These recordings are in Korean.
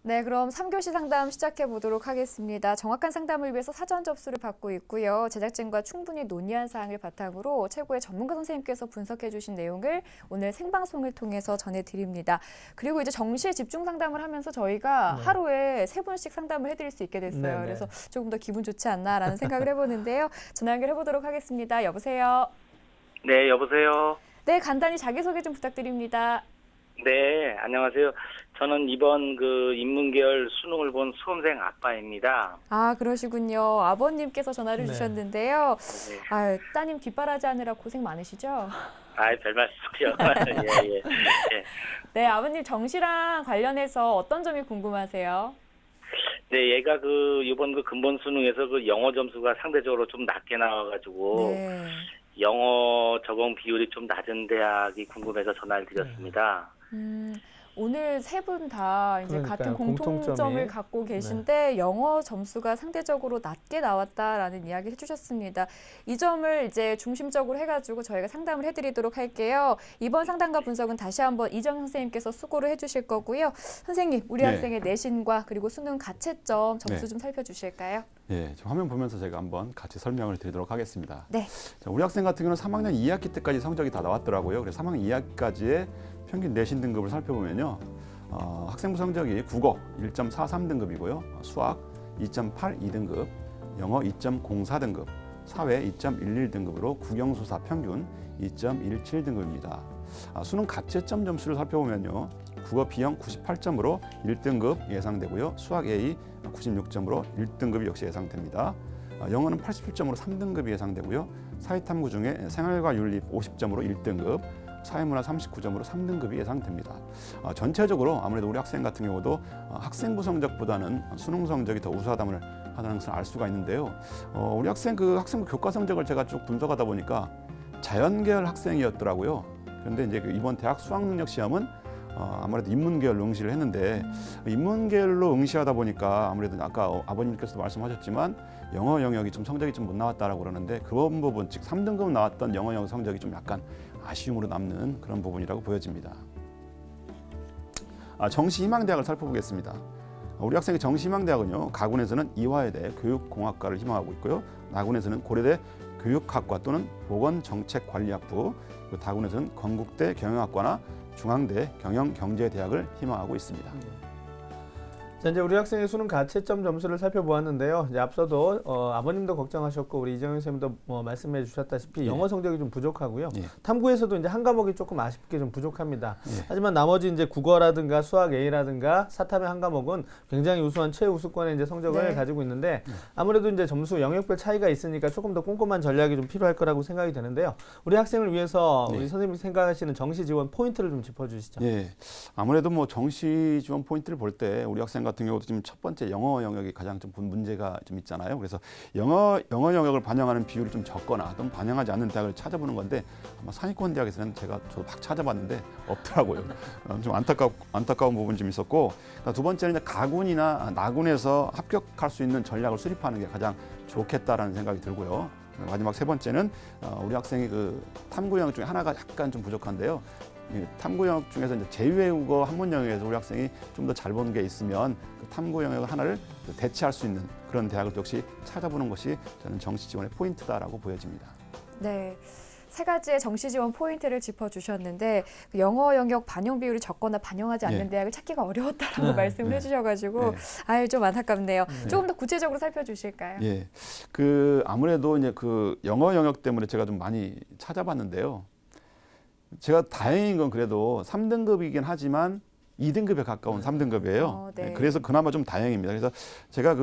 네, 그럼 3교시 상담 시작해 보도록 하겠습니다. 정확한 상담을 위해서 사전 접수를 받고 있고요. 제작진과 충분히 논의한 사항을 바탕으로 최고의 전문가 선생님께서 분석해 주신 내용을 오늘 생방송을 통해서 전해드립니다. 그리고 이제 정시에 집중 상담을 하면서 저희가 하루에 3분씩 상담을 해드릴 수 있게 됐어요. 네네. 그래서 조금 더 기분 좋지 않나라는 생각을 해보는데요. 전화 연결해 보도록 하겠습니다. 여보세요? 네, 여보세요. 네, 간단히 자기소개 좀 부탁드립니다. 네, 안녕하세요. 저는 이번 인문계열 수능을 본 수험생 아빠입니다. 아, 그러시군요. 아버님께서 전화를 네. 주셨는데요. 네. 아, 따님 뒷바라지 하느라 고생 많으시죠? 별 말씀이요. 예, 예. 예. 네, 아버님 정시랑 관련해서 어떤 점이 궁금하세요? 네, 얘가 이번 근본 수능에서 영어 점수가 상대적으로 좀 낮게 나와가지고 네. 영어 적응 비율이 좀 낮은 대학이 궁금해서 전화를 드렸습니다. 오늘 세 분 다 이제 그러니까요, 같은 공통점을 공통점이. 갖고 계신데 영어 점수가 상대적으로 낮게 나왔다라는 이야기를 해주셨습니다. 이 점을 이제 중심적으로 해가지고 저희가 상담을 해드리도록 할게요. 이번 상담과 분석은 다시 한번 이정 선생님께서 수고를 해주실 거고요. 선생님, 우리 네. 학생의 내신과 그리고 수능 가채점 점수 네. 좀 살펴주실까요? 예, 저 화면 보면서 제가 한번 같이 설명을 드리도록 하겠습니다. 네. 자, 우리 학생 같은 경우는 3학년 2학기 때까지 성적이 다 나왔더라고요. 그래서 3학년 2학기까지의 평균 내신 등급을 살펴보면요. 학생부 성적이 국어 1.43등급이고요. 수학 2.82등급, 영어 2.04등급, 사회 2.11등급으로 국영수사 평균 2.17등급입니다. 수능 가채점 점수를 살펴보면요. 국어 B형 98점으로 1등급 예상되고요. 수학 A 96점으로 1등급이 역시 예상됩니다. 영어는 87점으로 3등급이 예상되고요. 사회탐구 중에 생활과 윤리 50점으로 1등급, 사회문화 39점으로 3등급이 예상됩니다. 전체적으로 아무래도 우리 학생 같은 경우도 학생부 성적보다는 수능 성적이 더 우수하다는 것을 알 수가 있는데요. 우리 학생 학생부 교과 성적을 제가 쭉 분석하다 보니까 자연계열 학생이었더라고요. 그런데 이제 이번 대학 수학능력 시험은 아무래도 인문계열로 응시를 했는데 인문계열로 응시하다 보니까 아무래도 아까 아버님께서도 말씀하셨지만 영어 영역이 좀 성적이 좀 못 나왔다라고 그러는데 그런 부분, 즉 3등급 나왔던 영어 영역 성적이 좀 약간 아쉬움으로 남는 그런 부분이라고 보여집니다. 정시 희망대학을 살펴보겠습니다. 우리 학생의 정시 희망대학은요, 가군에서는 이화여대 교육공학과를 희망하고 있고요, 나군에서는 고려대 교육학과 또는 보건정책관리학부, 그리고 다군에서는 건국대 경영학과나 중앙대 경영경제대학을 희망하고 있습니다. 자, 이제 우리 학생의 수능 가채점 점수를 살펴보았는데요. 이제 앞서도 아버님도 걱정하셨고 우리 이정현 선생님도 말씀해 주셨다시피 영어 성적이 좀 부족하고요. 탐구에서도 이제 한 과목이 조금 아쉽게 좀 부족합니다. 하지만 나머지 이제 국어라든가 수학 A라든가 사탐의 한 과목은 굉장히 우수한 최우수권의 이제 성적을 가지고 있는데 아무래도 이제 점수 영역별 차이가 있으니까 조금 더 꼼꼼한 전략이 좀 필요할 거라고 생각이 되는데요. 우리 학생을 위해서 우리 선생님이 생각하시는 정시 지원 포인트를 좀 짚어주시죠. 예, 아무래도 정시 지원 포인트를 볼 때 우리 학생 같은 경우도 지금 첫 번째 영어 영역이 가장 좀 문제가 좀 있잖아요. 그래서 영어 영역을 반영하는 비율이 좀 적거나 또는 반영하지 않는 대학을 찾아보는 건데 아마 상위권 대학에서는 저도 막 찾아봤는데 없더라고요. 좀 안타까운 부분이 좀 있었고, 두 번째는 이제 가군이나 나군에서 합격할 수 있는 전략을 수립하는 게 가장 좋겠다라는 생각이 들고요. 마지막 세 번째는 우리 학생이 탐구 영역 중에 하나가 약간 좀 부족한데요. 탐구 영역 중에서 이제 제외국어 한문 영역에서 우리 학생이 좀 더 잘 보는 게 있으면 탐구 영역 하나를 대체할 수 있는 그런 대학을 역시 찾아보는 것이 저는 정시 지원의 포인트다라고 보여집니다. 네. 세 가지의 정시 지원 포인트를 짚어주셨는데 영어 영역 반영 비율이 적거나 반영하지 않는 대학을 찾기가 어려웠다라고 말씀을 해주셔가지고 좀 안타깝네요. 조금 더 구체적으로 살펴주실까요? 예, 아무래도 이제 영어 영역 때문에 제가 좀 많이 찾아봤는데요. 제가 다행인 건 그래도 3등급이긴 하지만 2등급에 가까운 3등급이에요. 네. 그래서 그나마 좀 다행입니다. 그래서 제가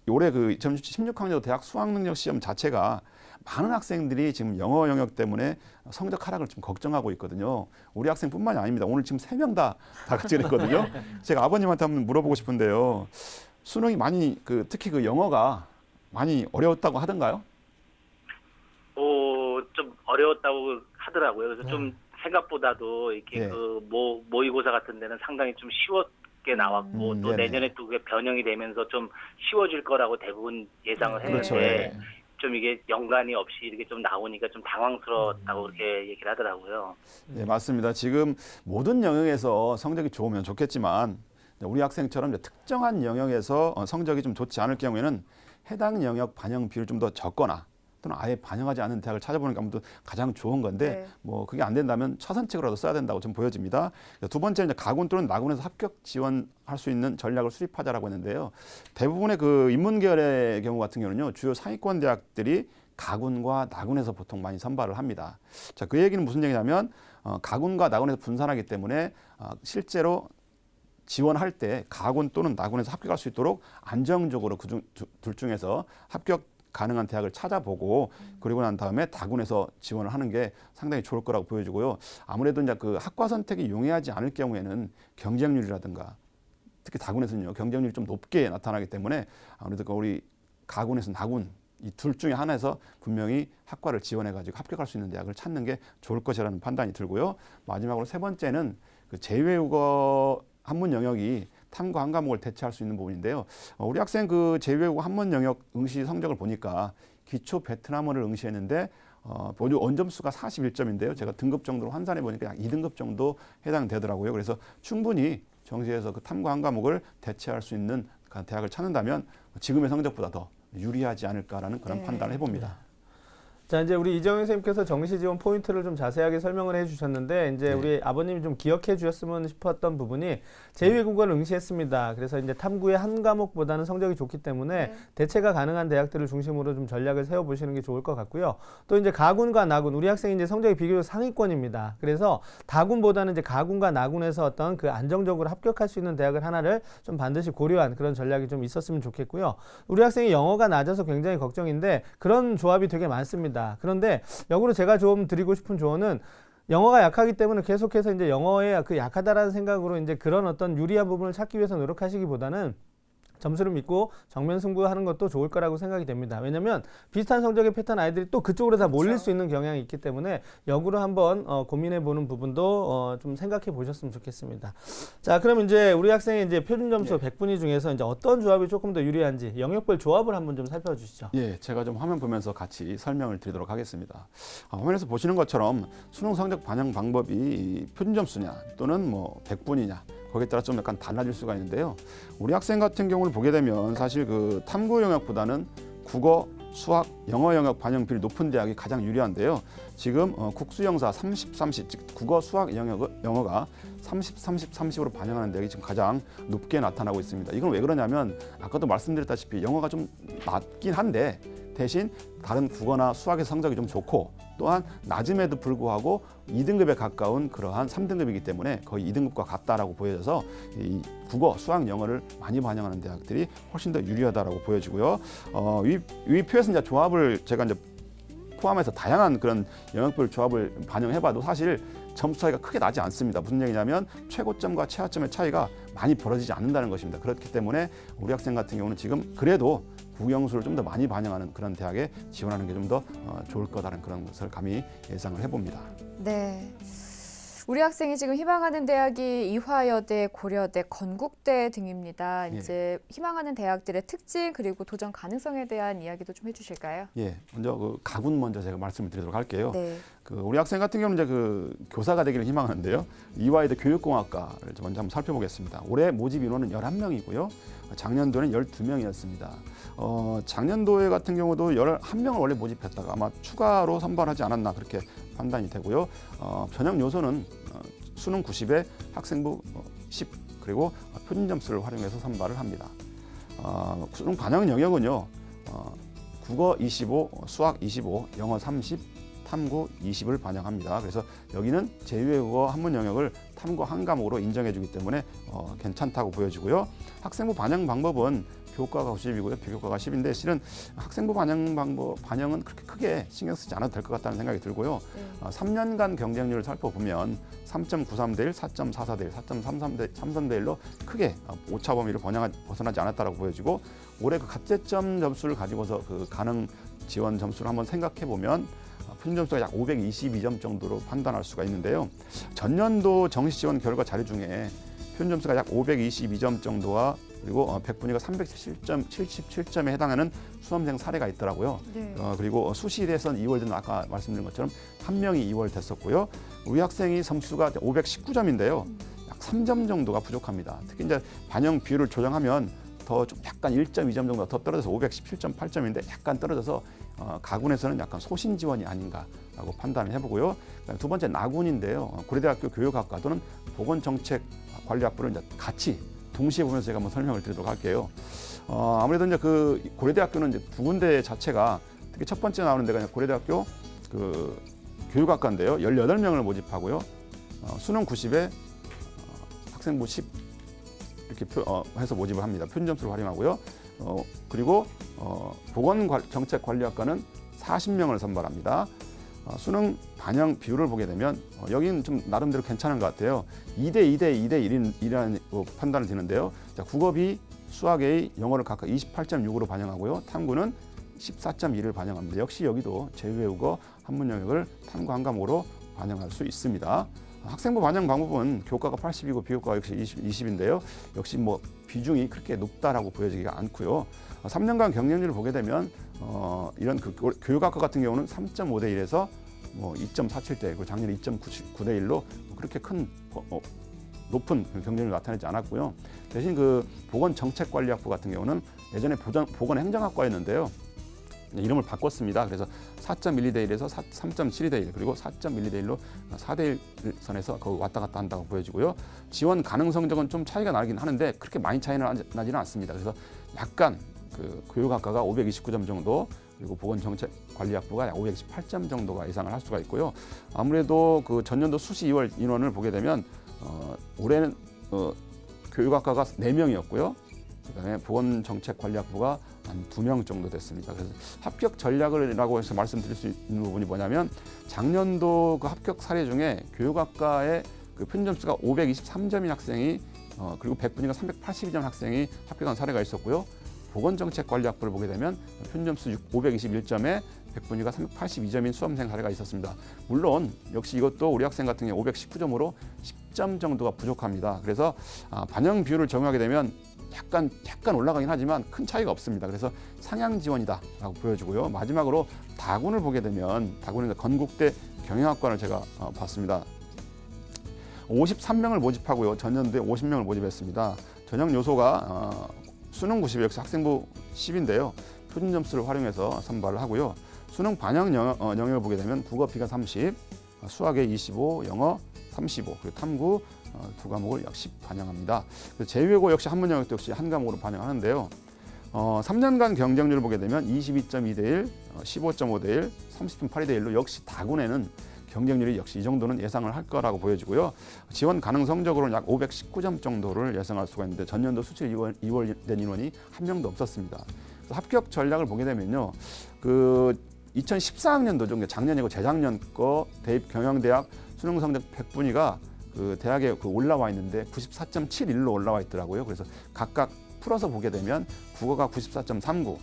올해 2016학년 대학 수학능력 시험 자체가 많은 학생들이 지금 영어 영역 때문에 성적 하락을 좀 걱정하고 있거든요. 우리 학생뿐만이 아닙니다. 오늘 지금 3명 다 같이 그랬거든요. 제가 아버님한테 한번 물어보고 싶은데요. 수능이 많이 특히 영어가 많이 어려웠다고 하던가요? 좀 어려웠다고 하더라고요. 그래서 좀 생각보다도 이렇게 모의고사 같은 데는 상당히 좀 쉬웠게 나왔고 또 내년에 또 그게 변형이 되면서 좀 쉬워질 거라고 대부분 예상을 했는데 그렇죠. 좀 이게 연관이 없이 이렇게 좀 나오니까 좀 당황스러웠다고 그렇게 얘기를 하더라고요. 네, 맞습니다. 지금 모든 영역에서 성적이 좋으면 좋겠지만 우리 학생처럼 이제 특정한 영역에서 성적이 좀 좋지 않을 경우에는 해당 영역 반영 비율이 좀 더 적거나 또는 아예 반영하지 않은 대학을 찾아보는 게 아무래도 가장 좋은 건데 네. 뭐 그게 안 된다면 차선책으로라도 써야 된다고 좀 보여집니다. 두 번째는 이제 가군 또는 나군에서 합격 지원할 수 있는 전략을 수립하자라고 했는데요. 대부분의 그 인문계열의 경우 같은 경우는요, 주요 상위권 대학들이 가군과 나군에서 보통 많이 선발을 합니다. 자, 그 얘기는 무슨 얘기냐면 가군과 나군에서 분산하기 때문에 실제로 지원할 때 가군 또는 나군에서 합격할 수 있도록 안정적으로 둘 중에서 합격 가능한 대학을 찾아보고 그리고 난 다음에 다군에서 지원을 하는 게 상당히 좋을 거라고 보여지고요. 아무래도 이제 그 학과 선택이 용이하지 않을 경우에는 경쟁률이라든가 특히 다군에서는요, 경쟁률이 좀 높게 나타나기 때문에 아무래도 그 우리 가군에서 나군 이 둘 중에 하나에서 분명히 학과를 지원해가지고 합격할 수 있는 대학을 찾는 게 좋을 것이라는 판단이 들고요. 마지막으로 세 번째는 그 제외국어 한문 영역이 탐구 한 과목을 대체할 수 있는 부분인데요. 우리 학생 그 제외국어 한문 영역 응시 성적을 보니까 기초 베트남어를 응시했는데 모두 원점수가 41점인데요. 제가 등급 정도로 환산해 보니까 약 2등급 정도 해당되더라고요. 그래서 충분히 정시에서 그 탐구 한 과목을 대체할 수 있는 대학을 찾는다면 지금의 성적보다 더 유리하지 않을까라는 그런 네. 판단을 해봅니다. 자, 이제 우리 이정현 선생님께서 정시 지원 포인트를 좀 자세하게 설명을 해주셨는데 이제 네. 우리 아버님이 좀 기억해 주셨으면 싶었던 부분이 제2외국어를 응시했습니다. 그래서 이제 탐구의 한 과목보다는 성적이 좋기 때문에 네. 대체가 가능한 대학들을 중심으로 좀 전략을 세워보시는 게 좋을 것 같고요. 또 이제 가군과 나군, 우리 학생이 이제 성적이 비교적 상위권입니다. 그래서 다군보다는 이제 가군과 나군에서 어떤 그 안정적으로 합격할 수 있는 대학을 하나를 좀 반드시 고려한 그런 전략이 좀 있었으면 좋겠고요. 우리 학생이 영어가 낮아서 굉장히 걱정인데 그런 조합이 되게 많습니다. 그런데 역으로 제가 좀 드리고 싶은 조언은 영어가 약하기 때문에 계속해서 이제 영어에 그 약하다라는 생각으로 이제 그런 어떤 유리한 부분을 찾기 위해서 노력하시기보다는 점수를 믿고 정면 승부하는 것도 좋을 거라고 생각이 됩니다. 왜냐하면 비슷한 성적의 패턴 아이들이 또 그쪽으로 다 몰릴 수 있는 경향이 있기 때문에 역으로 한번 고민해보는 부분도 좀 생각해 보셨으면 좋겠습니다. 자, 그럼 이제 우리 학생의 이제 표준 점수 100분위 중에서 이제 어떤 조합이 조금 더 유리한지 영역별 조합을 한번 좀 살펴주시죠. 예, 제가 좀 화면 보면서 같이 설명을 드리도록 하겠습니다. 화면에서 보시는 것처럼 수능 성적 반영 방법이 표준 점수냐 또는 뭐 100분이냐 거기에 따라 좀 약간 달라질 수가 있는데요. 우리 학생 같은 경우를 보게 되면 사실 그 탐구 영역보다는 국어, 수학, 영어 영역 반영 비율이 높은 대학이 가장 유리한데요. 지금 국수영사 30, 30, 즉 국어, 수학 영어가 30, 30, 30으로 반영하는 대학이 지금 가장 높게 나타나고 있습니다. 이건 왜 그러냐면 아까도 말씀드렸다시피 영어가 좀 낮긴 한데 대신 다른 국어나 수학의 성적이 좀 좋고 또한 낮음에도 불구하고 2등급에 가까운 그러한 3등급이기 때문에 거의 2등급과 같다라고 보여져서 이 국어, 수학, 영어를 많이 반영하는 대학들이 훨씬 더 유리하다라고 보여지고요. 위 표에서 이제 조합을 제가 이제 포함해서 다양한 그런 영역별 조합을 반영해봐도 사실 점수 차이가 크게 나지 않습니다. 무슨 얘기냐면 최고점과 최하점의 차이가 많이 벌어지지 않는다는 것입니다. 그렇기 때문에 우리 학생 같은 경우는 지금 그래도 국영수를 좀 더 많이 반영하는 그런 대학에 지원하는 게 좀 더 좋을 거다라는 그런 것을 감히 예상을 해봅니다. 네. 우리 학생이 지금 희망하는 대학이 이화여대, 고려대, 건국대 등입니다. 이제 희망하는 대학들의 특징 그리고 도전 가능성에 대한 이야기도 좀 해주실까요? 예, 먼저 그 가군 먼저 제가 말씀을 드리도록 할게요. 네. 그 우리 학생 같은 경우는 이제 그 교사가 되기를 희망하는데요. 이화여대 교육공학과를 먼저 한번 살펴보겠습니다. 올해 모집 인원은 11명이고요. 작년도에는 12명이었습니다. 작년도에 같은 경우도 11명을 원래 모집했다가 아마 추가로 선발하지 않았나 그렇게 판단이 되고요. 전형 요소는 수능 90에 학생부 10 그리고 표준 점수를 활용해서 선발을 합니다. 수능 반영 영역은요. 국어 25, 수학 25, 영어 30, 탐구 20을 반영합니다. 그래서 여기는 제2외국어 한문 영역을 탐구 한 과목으로 인정해주기 때문에 괜찮다고 보여지고요. 학생부 반영 방법은 교과가 90이고요. 비교과가 10인데 실은 학생부 반영은 그렇게 크게 신경 쓰지 않아도 될 것 같다는 생각이 들고요. 3년간 경쟁률을 살펴보면 3.93 대 1, 4.44 대 1, 4.33 대 1로 크게 오차 범위를 벗어나지 않았다고 보여지고 올해 그 가채점 점수를 가지고서 그 가능 지원 점수를 한번 생각해 보면 표준 점수가 약 522점 정도로 판단할 수가 있는데요. 전년도 정시 지원 결과 자료 중에 표준 점수가 약 522점 정도와 그리고 100분위가 377점에 해당하는 수험생 사례가 있더라고요. 네. 그리고 수시에선 2월되는 아까 말씀드린 것처럼 한 명이 2월 됐었고요. 우리 학생이 점수가 519점인데요. 약 약 3점 정도가 부족합니다. 특히 이제 반영 비율을 조정하면 더 좀 약간 1.2점 정도 더 떨어져서 517.8점인데 약간 떨어져서 가군에서는 약간 소신 지원이 아닌가라고 판단을 해보고요. 두 번째 나군인데요. 고려대학교 교육학과 또는 보건정책관리학부를 이제 같이 동시에 보면서 제가 한번 설명을 드리도록 할게요. 아무래도 이제 그 고려대학교는 이제 두 군데 자체가 특히 첫 번째 나오는 데가 고려대학교 그 교육학과인데요. 18명을 모집하고요. 수능 90에 학생부 10 이렇게 해서 모집을 합니다. 표준점수를 활용하고요. 그리고 보건정책관리학과는 40명을 선발합니다. 수능 반영 비율을 보게 되면 여기는 좀 나름대로 괜찮은 것 같아요. 2대 1이라는 판단을 드는데요. 자, 국어 B, 수학 A, 영어를 각각 28.6으로 반영하고요. 탐구는 14.2를 반영합니다. 역시 여기도 제외국어, 한문 영역을 탐구 한 과목으로 반영할 수 있습니다. 학생부 반영 방법은 교과가 80이고 비교과가 역시 20인데요. 역시 뭐 비중이 그렇게 높다라고 보여지기가 않고요. 3년간 경쟁률을 보게 되면 이런 그 교육학과 같은 경우는 3.5대 1에서 뭐 2.47대 1, 작년에 2.9대 1로 그렇게 큰 높은 경쟁률을 나타내지 않았고요. 대신 그 보건정책관리학부 같은 경우는 예전에 보건행정학과였는데요. 이름을 바꿨습니다. 그래서 4.12대 1에서 3.72대 1 그리고 4.12대 1로 4대 1 선에서 거기 왔다 갔다 한다고 보여지고요. 지원 가능 성적은 좀 차이가 나긴 하는데 그렇게 많이 차이는 나지는 않습니다. 그래서 약간 그 교육학과가 529점 정도 그리고 보건정책관리학부가 약 528점 정도가 예상을 할 수가 있고요. 아무래도 그 전년도 수시 2월 인원을 보게 되면 올해는 교육학과가 4명이었고요. 그다음에 보건정책관리학부가 한 2명 정도 됐습니다. 그래서 합격 전략이라고 해서 말씀드릴 수 있는 부분이 뭐냐면 작년도 그 합격 사례 중에 교육학과의 그 표준점수가 523점인 학생이 그리고 100분위가 382점 학생이 합격한 사례가 있었고요. 보건정책관리학부를 보게 되면 표준점수 521점에 100분위가 382점인 수험생 사례가 있었습니다. 물론 역시 이것도 우리 학생 같은 경우 519점으로 10점 정도가 부족합니다. 그래서 반영 비율을 적용하게 되면 약간 올라가긴 하지만 큰 차이가 없습니다. 그래서 상향 지원이다라고 보여지고요. 마지막으로 다군을 보게 되면 다군은 건국대 경영학과를 제가 봤습니다. 53명을 모집하고요. 전년도에 50명을 모집했습니다. 전형 요소가 수능 90 역시 학생부 10인데요. 표준 점수를 활용해서 선발을 하고요. 수능 반영 영역을 보게 되면 국어 B가 30, 수학에 25, 영어 35, 그리고 탐구 두 과목을 약 10 반영합니다. 제외고 역시 한문 영역도 역시 한 과목으로 반영하는데요. 3년간 경쟁률을 보게 되면 22.2대 1, 15.5대 1, 30.8대 1로 역시 다군에는 경쟁률이 역시 이 정도는 예상을 할 거라고 보여지고요. 지원 가능 성적으로는 약 519점 정도를 예상할 수가 있는데 전년도 수시 2월 된 인원이 한 명도 없었습니다. 그래서 합격 전략을 보게 되면요. 그 2014학년도 중 작년이고 재작년 거 대입 경영대학 수능 성적 100분위가 그 대학에 올라와 있는데 94.71로 올라와 있더라고요. 그래서 각각 풀어서 보게 되면 국어가 94.39,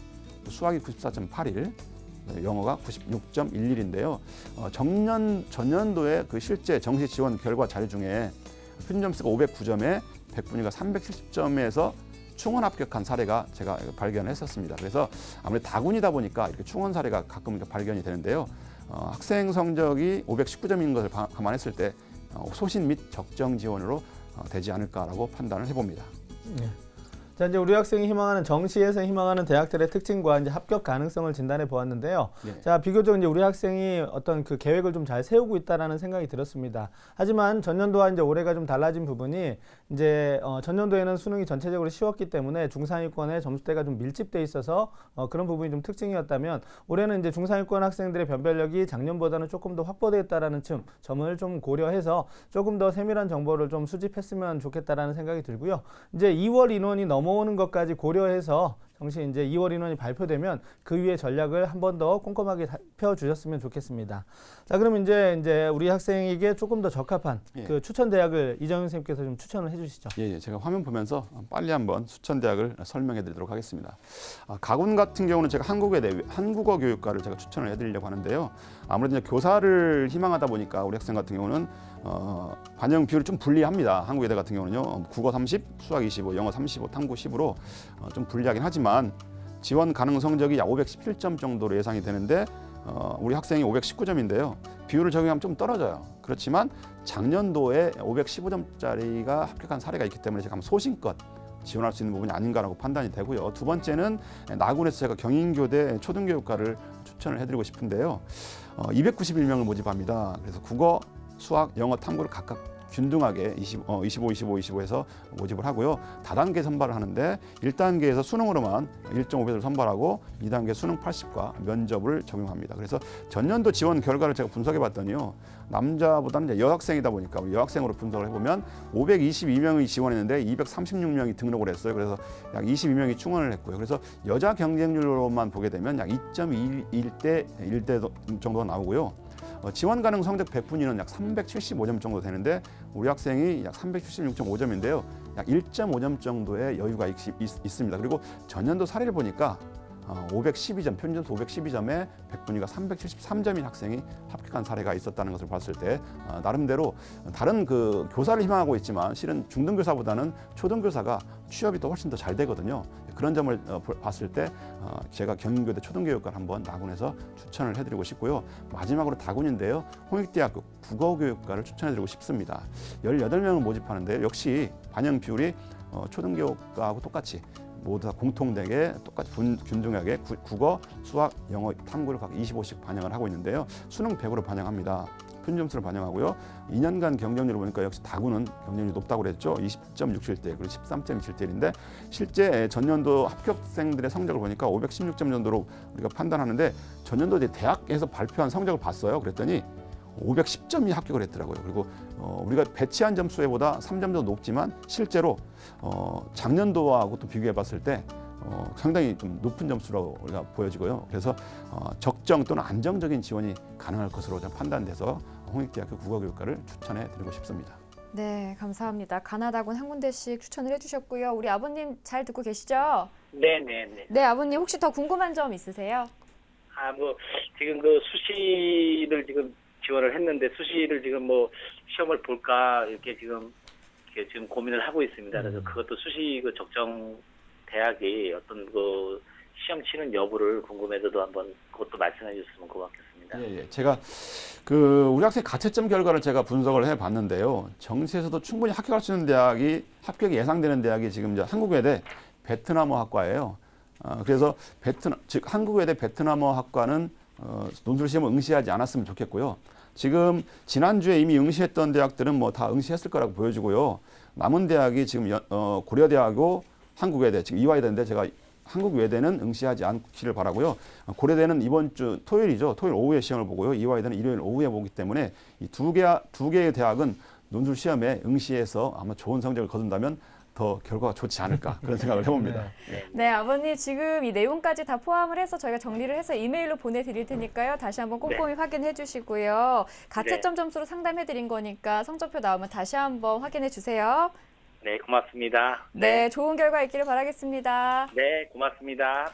수학이 94.81, 영어가 96.11인데요. 전년도에 그 실제 정시 지원 결과 자료 중에 표준점수가 509점에 100분위가 370점에서 충원 합격한 사례가 제가 발견했었습니다. 그래서 아무래도 다군이다 보니까 이렇게 충원 사례가 가끔 발견이 되는데요. 학생 성적이 519점인 것을 감안했을 때 소신 및 적정 지원으로 되지 않을까라고 판단을 해봅니다. 네. 자, 이제 우리 학생이 희망하는 정시에서 희망하는 대학들의 특징과 이제 합격 가능성을 진단해 보았는데요. 네. 자, 비교적 이제 우리 학생이 어떤 그 계획을 좀 잘 세우고 있다라는 생각이 들었습니다. 하지만 전년도와 이제 올해가 좀 달라진 부분이 이제 전년도에는 수능이 전체적으로 쉬웠기 때문에 중상위권의 점수대가 좀 밀집돼 있어서 그런 부분이 좀 특징이었다면 올해는 이제 중상위권 학생들의 변별력이 작년보다는 조금 더 확보되었다라는 점을 좀 고려해서 조금 더 세밀한 정보를 좀 수집했으면 좋겠다라는 생각이 들고요. 이제 2월 인원이 넘어오는 것까지 고려해서 정시 이제 2월 인원이 발표되면 그 위에 전략을 한 번 더 꼼꼼하게 펴주셨으면 좋겠습니다. 자, 그럼 이제 우리 학생에게 조금 더 적합한 그 추천 대학을 이정윤 선생님께서 좀 추천을 해주시죠. 예, 제가 화면 보면서 빨리 한번 추천 대학을 설명해드리도록 하겠습니다. 가군 같은 경우는 제가 한국어 교육과를 제가 추천을 해드리려고 하는데요. 아무래도 이제 교사를 희망하다 보니까 우리 학생 같은 경우는 반영 비율이 좀 불리합니다. 한국외대 같은 경우는요. 국어 30, 수학 25, 영어 35, 탐구 10으로 좀 불리하긴 하지만 지원 가능 성적이 약 517점 정도로 예상이 되는데 우리 학생이 519점인데요. 비율을 적용하면 좀 떨어져요. 그렇지만 작년도에 515점짜리가 합격한 사례가 있기 때문에 제가 한번 소신껏 지원할 수 있는 부분이 아닌가라고 판단이 되고요. 두 번째는 나군에서 제가 경인교대 초등교육과를 추천을 해드리고 싶은데요. 291명을 모집합니다. 그래서 국어, 수학, 영어, 탐구를 각각 균등하게 25에서 모집을 하고요. 다단계 선발을 하는데 1단계에서 수능으로만 1.5배를 선발하고 2단계 수능 80과 면접을 적용합니다. 그래서 전년도 지원 결과를 제가 분석해 봤더니요. 남자보다는 이제 여학생이다 보니까 우리 여학생으로 분석을 해보면 522명이 지원했는데 236명이 등록을 했어요. 그래서 약 22명이 충원을 했고요. 그래서 여자 경쟁률로만 보게 되면 약 2.21대 1대 정도가 나오고요. 지원 가능 성적 배분위는 약 375점 정도 되는데 우리 학생이 약 376.5점인데요. 약 1.5점 정도의 여유가 있습니다. 그리고 전년도 사례를 보니까 512점, 평균 점수 512점에 백분위가 373점인 학생이 합격한 사례가 있었다는 것을 봤을 때 나름대로 다른 그 교사를 희망하고 있지만 실은 중등교사보다는 초등교사가 취업이 더 훨씬 더 잘 되거든요. 그런 점을 봤을 때 제가 경인교대 초등교육과를 한번 나군에서 추천을 해드리고 싶고요. 마지막으로 다군인데요. 홍익대학교 국어교육과를 추천해드리고 싶습니다. 18명을 모집하는데 역시 반영 비율이 초등교육과하고 똑같이 모두 다 공통되게 똑같이 균등하게 국어, 수학, 영어, 탐구를 각 25씩 반영을 하고 있는데요. 수능 100으로 반영합니다. 평균 점수를 반영하고요. 2년간 경쟁률을 보니까 역시 다군은 경쟁률이 높다고 그랬죠. 20.67대 그리고 13.27대인데 실제 전년도 합격생들의 성적을 보니까 516점 정도로 우리가 판단하는데 전년도 이제 대학에서 발표한 성적을 봤어요. 그랬더니 510점이 합격을 했더라고요. 그리고 우리가 배치한 점수보다 3점 정도 높지만 실제로 작년도하고 또 비교해 봤을 때 상당히 좀 높은 점수로 우리가 보여지고요. 그래서 적정 또는 안정적인 지원이 가능할 것으로 판단돼서 홍익대학교 국어교육과를 추천해 드리고 싶습니다. 네, 감사합니다. 가나다군 한 군데씩 추천을 해주셨고요. 우리 아버님 잘 듣고 계시죠? 네네네. 네, 아버님 혹시 더 궁금한 점 있으세요? 지금 그 수시를 지금 지원을 했는데 수시를 지금 뭐 시험을 볼까 이렇게 지금 고민을 하고 있습니다. 그래서 그것도 수시 그 적정 대학이 어떤 그 시험 치는 여부를 궁금해서도 한번 그것도 말씀해 주셨으면 고맙겠습니다. 예. 제가 그 우리 학생 가채점 결과를 제가 분석을 해봤는데요. 정시에서도 충분히 합격할 수 있는 대학이 합격이 예상되는 대학이 지금 이제 한국외대 베트남어 학과예요. 그래서 즉 한국외대 베트남어 학과는 논술 시험을 응시하지 않았으면 좋겠고요. 지금 지난주에 이미 응시했던 대학들은 뭐 다 응시했을 거라고 보여지고요. 남은 대학이 지금 고려대하고 한국외대 지금 이화여대인데 제가 한국외대는 응시하지 않기를 바라고요. 고려대는 이번 주 토요일이죠. 토요일 오후에 시험을 보고요. 이화여대는 일요일 오후에 보기 때문에 이 두 개의 대학은 논술 시험에 응시해서 아마 좋은 성적을 거둔다면 더 결과가 좋지 않을까 그런 생각을 해봅니다. 네, 아버님 지금 이 내용까지 다 포함을 해서 저희가 정리를 해서 이메일로 보내드릴 테니까요. 다시 한번 꼼꼼히 확인해 주시고요. 가채점 점수로 상담해 드린 거니까 성적표 나오면 다시 한번 확인해 주세요. 네, 고맙습니다. 네, 좋은 결과 있기를 바라겠습니다. 네, 고맙습니다. 네.